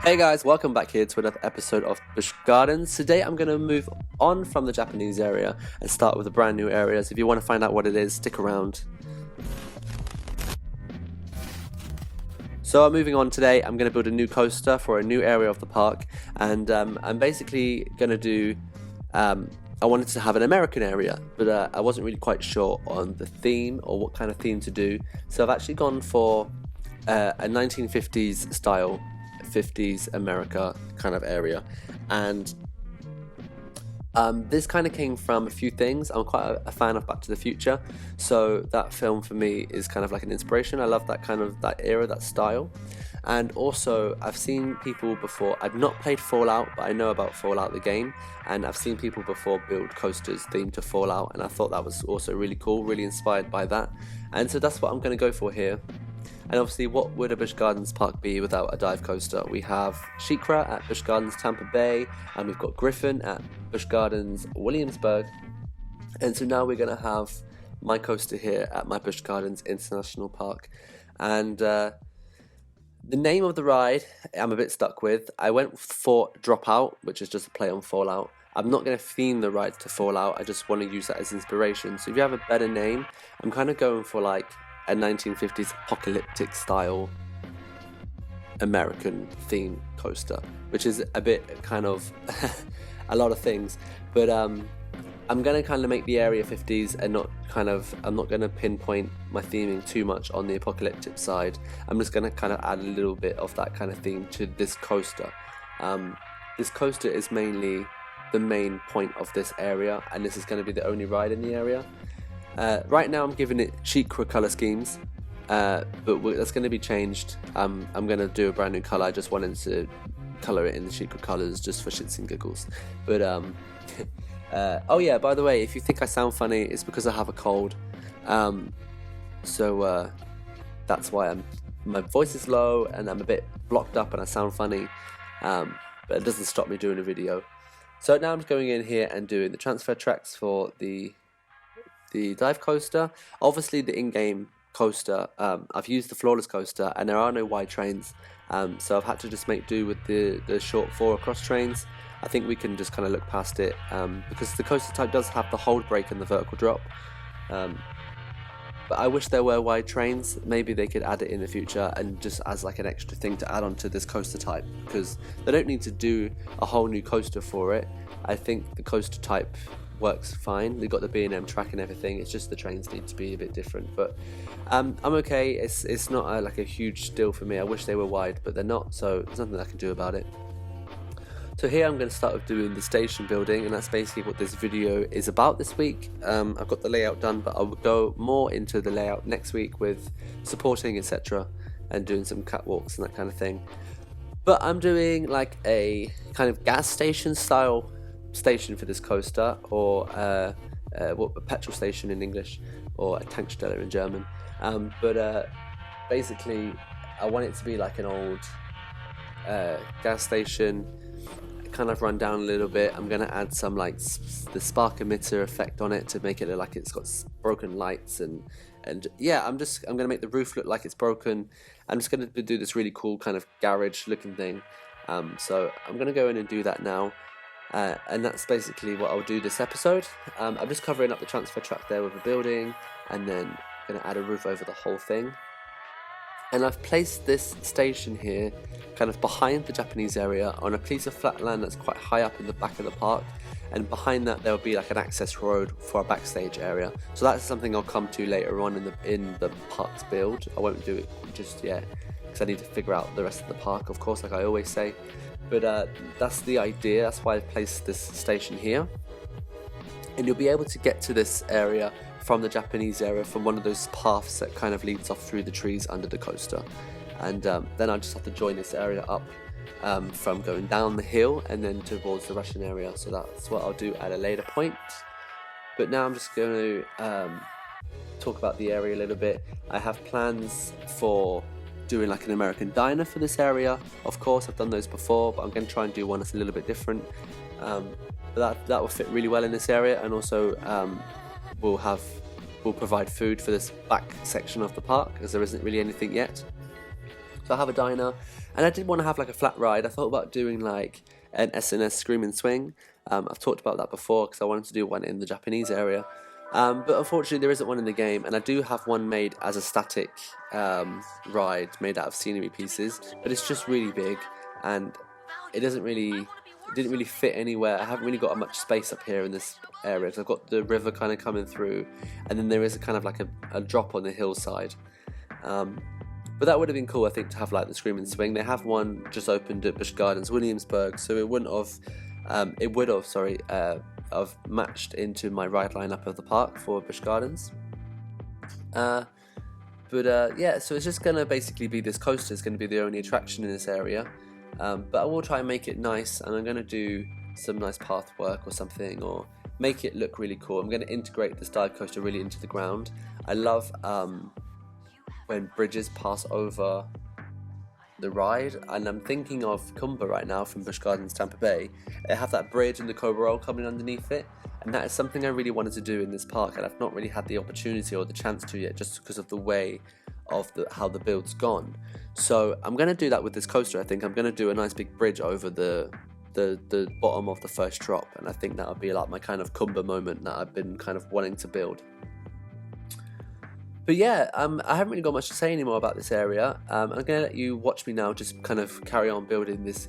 Hey guys, welcome back here to another episode of Busch Gardens. Today I'm going to move on from the Japanese area and start with a brand new area. So if you want to find out what it is, stick around. So I'm moving on today. I'm going to build a new coaster for a new area of the park, and I'm basically going to do I wanted to have an American area, but I wasn't really quite sure on the theme or what kind of theme to do. So I've actually gone for a 1950s style, 50s America kind of area, and this kind of came from a few things. I'm quite a fan of Back to the Future, so that film for me is kind of like an inspiration. I love that kind of that era, that style. And also I've seen people before, I've not played Fallout, but I know about Fallout the game, and I've seen people before build coasters themed to Fallout, and I thought that was also really cool, really inspired by that. And so that's what I'm going to go for here. And obviously, what would a Busch Gardens park be without a dive coaster? We have SheiKra at Busch Gardens Tampa Bay, and we've got Griffon at Busch Gardens Williamsburg. And so now we're going to have my coaster here at my Busch Gardens International Park. And the name of the ride I'm a bit stuck with. I went for Dropout, which is just a play on Fallout. I'm not going to theme the ride to Fallout, I just want to use that as inspiration. So if you have a better name, I'm kind of going for like a 1950s apocalyptic style American theme coaster, which is a bit kind of a lot of things, but I'm going to kind of make the area 50s and I'm not going to pinpoint my theming too much on the apocalyptic side. I'm just going to kind of add a little bit of that kind of theme to this coaster. This coaster is mainly the main point of this area, and this is going to be the only ride in the area. Right now I'm giving it SheiKra colour schemes, but that's going to be changed. I'm going to do a brand new colour. I just wanted to colour it in the SheiKra colours just for shits and giggles. But oh yeah, by the way, if you think I sound funny, it's because I have a cold. So that's why my voice is low and I'm a bit blocked up and I sound funny. But it doesn't stop me doing a video. So now I'm just going in here and doing the transfer tracks for the dive coaster. Obviously the in-game coaster, I've used the floorless coaster and there are no wide trains, so I've had to just make do with the short 4 across trains. I think we can just kind of look past it, because the coaster type does have the hold brake and the vertical drop, but I wish there were wide trains. Maybe they could add it in the future and just as like an extra thing to add on to this coaster type, because they don't need to do a whole new coaster for it. I think the coaster type works fine. They've got the B&M track and everything. It's just the trains need to be a bit different, but I'm okay. It's not like a huge deal for me. I wish they were wide, but they're not, so there's nothing I can do about it. So here I'm going to start with doing the station building, and that's basically what this video is about this week. I've got the layout done, but I will go more into the layout next week with supporting, etc., and doing some catwalks and that kind of thing. But I'm doing like a kind of gas station style station for this coaster, or a petrol station in English, or a Tankstelle in German. But basically I want it to be like an old gas station, kind of run down a little bit. I'm going to add some like the spark emitter effect on it to make it look like it's got broken lights, and yeah, I'm going to make the roof look like it's broken. I'm just going to do this really cool kind of garage looking thing, so I'm going to go in and do that now. And that's basically what I'll do this episode. I'm just covering up the transfer track there with a building, and then I'm going to add a roof over the whole thing. And I've placed this station here kind of behind the Japanese area on a piece of flat land that's quite high up in the back of the park, and behind that there'll be like an access road for our backstage area. So that's something I'll come to later on in the park's build. I won't do it just yet because I need to figure out the rest of the park, of course, like I always say. But that's the idea. That's why I've placed this station here, and you'll be able to get to this area from the Japanese area from one of those paths that kind of leads off through the trees under the coaster, and then I just have to join this area up from going down the hill and then towards the Russian area. So that's what I'll do at a later point. But now I'm just going to talk about the area a little bit. I have plans for doing like an American diner for this area. Of course, I've done those before, but I'm going to try and do one that's a little bit different. But that will fit really well in this area, and also we'll provide food for this back section of the park, as there isn't really anything yet. So I have a diner, And I did want to have like a flat ride. I thought about doing like an SNS Scream and Swing. I've talked about that before because I wanted to do one in the Japanese area. But unfortunately there isn't one in the game, and I do have one made as a static ride made out of scenery pieces, but it's just really big and it didn't really fit anywhere. I haven't really got much space up here in this area. So I've got the river kind of coming through, and then there is a kind of like a drop on the hillside. But that would have been cool, I think, to have like the Scream and Swing. They have one just opened at Busch Gardens, Williamsburg, so it would have matched into my ride lineup of the park for Busch Gardens. Yeah, so it's just gonna basically be this coaster is gonna be the only attraction in this area. But I will try and make it nice, and I'm gonna do some nice path work or something, or make it look really cool. I'm gonna integrate this dive coaster really into the ground. I love when bridges pass over the ride, and I'm thinking of Kumba right now from Busch Gardens, Tampa Bay. They have that bridge and the Cobra Roll coming underneath it, and that is something I really wanted to do in this park, and I've not really had the opportunity or the chance to yet, just because of the way of how the build's gone. So I'm going to do that with this coaster. I think I'm going to do a nice big bridge over the bottom of the first drop, and I think that'll be like my kind of Kumba moment that I've been kind of wanting to build. But yeah, I haven't really got much to say anymore about this area. I'm going to let you watch me now just kind of carry on building this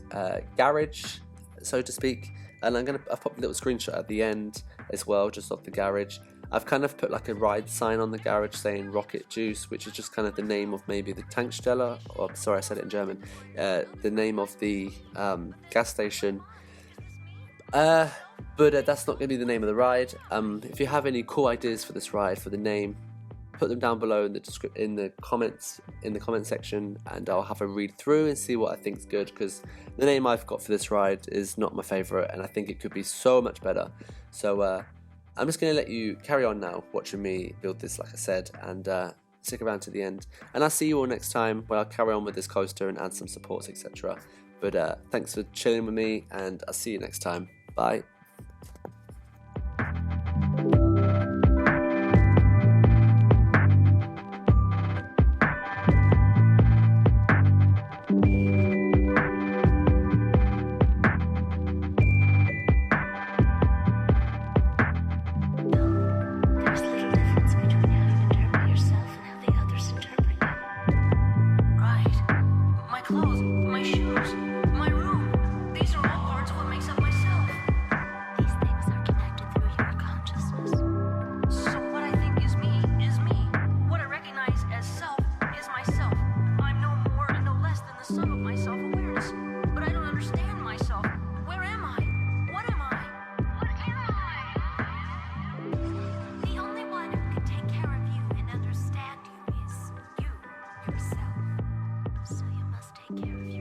garage, so to speak. And I've popped a little screenshot at the end as well, just of the garage. I've kind of put like a ride sign on the garage saying Rocket Juice, which is just kind of the name of maybe the Tankstelle, or sorry, I said it in German, the name of the gas station. But that's not going to be the name of the ride. If you have any cool ideas for this ride, for the name, put them down below in the comments section, and I'll have a read through and see what I think is good, because the name I've got for this ride is not my favourite, and I think it could be so much better. So I'm just going to let you carry on now watching me build this, like I said, and stick around to the end, and I'll see you all next time where I'll carry on with this coaster and add some supports, etc. But thanks for chilling with me, and I'll see you next time. Bye. Clothes, my shoes, my room. These are all parts of what makes up myself. These things are connected through your consciousness. So what I think is me is me. What I recognize as self is myself. I'm no more and no less than the sum of my self-awareness. But I don't understand myself. Where am I? What am I? What am I? The only one who can take care of you and understand you is you, yourself. So you must take care of you.